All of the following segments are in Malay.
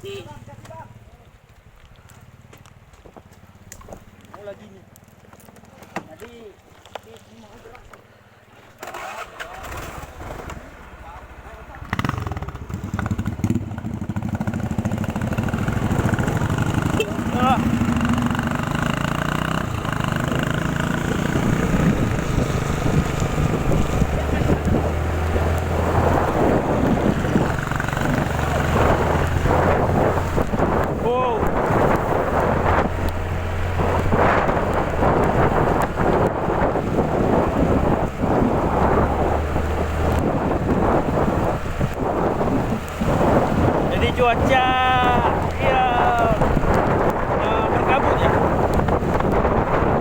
Mau lagi nih. Tadi ini mau gerak. Cuaca ya berkabut ya.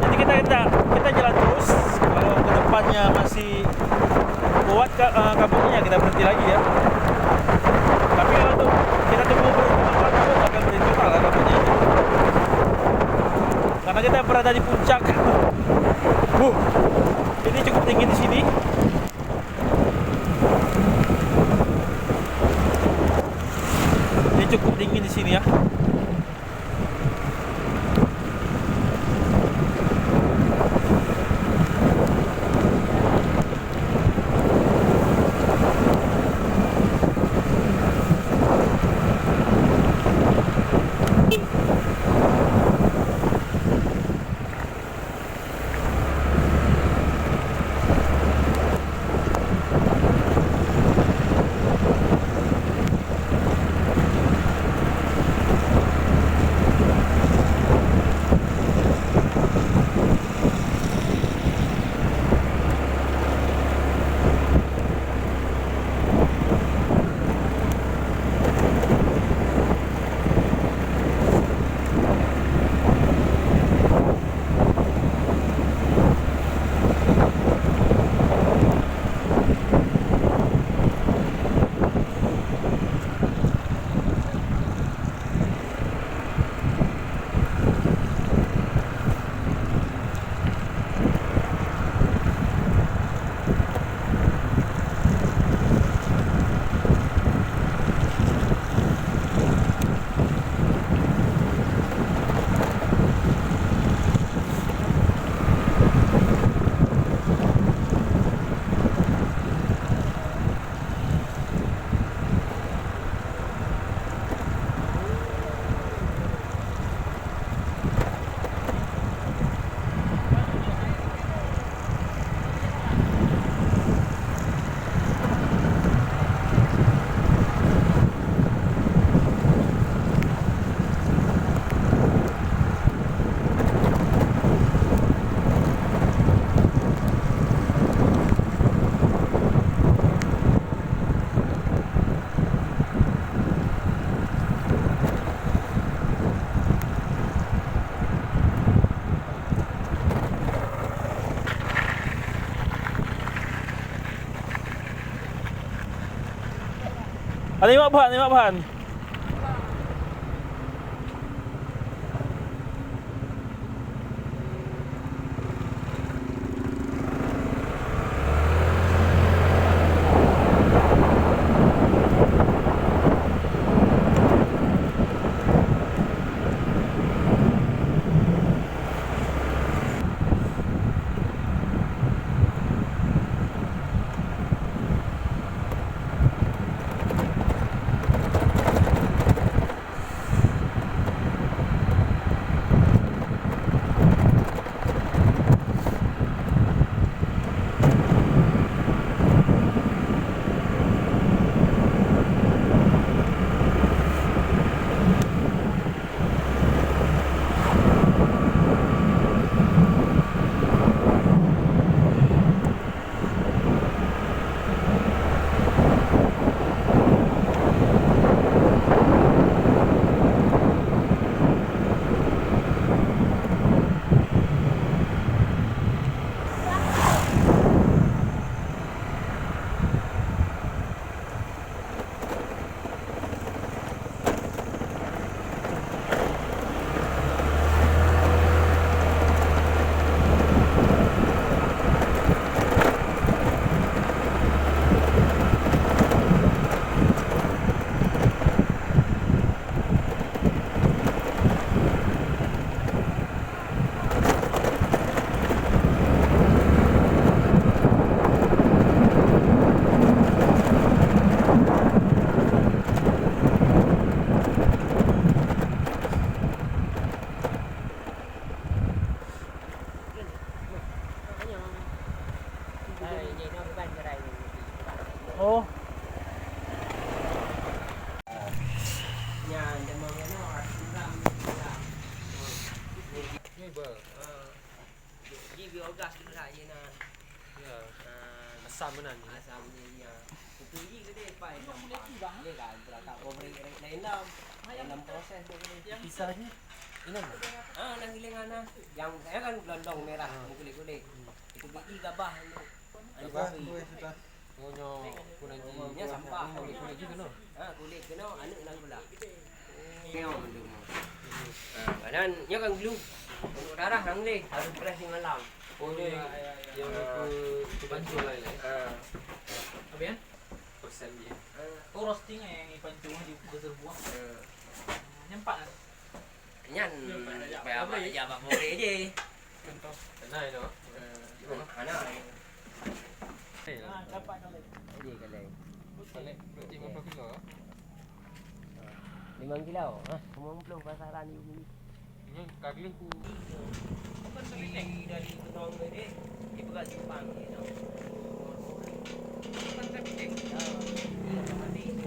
Jadi kita jalan terus. Kalau ke depannya masih kuat kabutnya kita berhenti lagi ya. Tapi kalau tuh kita tunggu kabut akan berhenti lah kabutnya itu. Karena kita berada di puncak. Ini cukup tinggi di sini. Cukup dingin di sini ya. Tengok Pan. vậy nó ban cái đây Oh, nhà nhà mong nó làm Ini ber. video gas dulu lah je nak Ya. Asam mana ni? asam ni ya itu ji ke dia pai dia kan tak boleh lain dah dalam proses dia pisahnya. Ini mana? nang gilingan yang saya kan gelondong merah kulit-kulit itu biji gabah itu Ngonyo kunang nya sampah kulit juga no. kulit kena anak nang pula keo mendung kadang nya kan glue untuk darah nang le harus pressing malam Oh ni yang aku bantu lain lah. Abian? Persen dia. Oh, roasting yang ipancung di berbuah. Nyempak kan? nyan phải apa ya bak boleh je Contoh. Nah itu. anak Ah, dapat kalau. jadi kalau Balik berarti 50 kilo. 5 kilo semua pasaran ni Ini kagli ku. kan dari Kedong ni dia bekas Jepang ni tau kan tak penting